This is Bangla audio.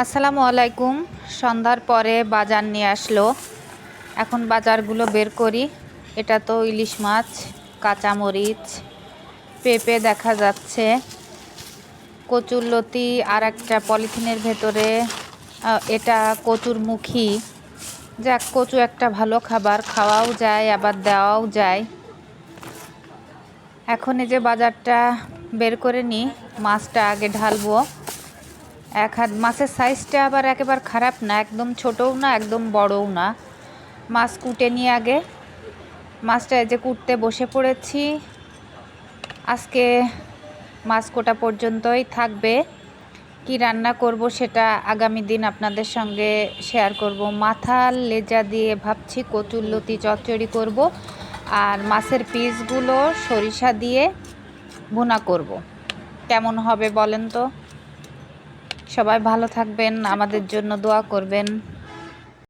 আসসালামু আলাইকুম। সন্ধ্যার পরে বাজার নিয়ে আসলো। এখন বাজারগুলো বের করি। এটা তো ইলিশ মাছ, কাঁচামরিচ, পেঁপে দেখা যাচ্ছে, কচুরলতি আর একটা পলিথিনের ভেতরে। এটা কচুর মুখী। যাক, কচু একটা ভালো খাবার, খাওয়াও যায় আবার দেওয়াও যায়। এখন এই যে বাজারটা বের করে নিই, মাছটা আগে ঢালবো। এক হাত মাছের সাইজটা আবার একেবারে খারাপ না, একদম ছোটও না একদম বড়ও না। মাছ কুটে নিয়ে আগে মাছটা এই যে কুটতে বসে পড়েছি। আজকে মাছ কোটা পর্যন্তই থাকবে। কি রান্না করব সেটা আগামী দিন আপনাদের সঙ্গে শেয়ার করব। মাথার লেজা দিয়ে ভাবছি কচুরলতি চচ্চড়ি করব, আর মাছের পিসগুলো সরিষা দিয়ে ভুনা করব। কেমন হবে বলেন তো? সবাই ভালো থাকবেন, আমাদের জন্য দোয়া করবেন।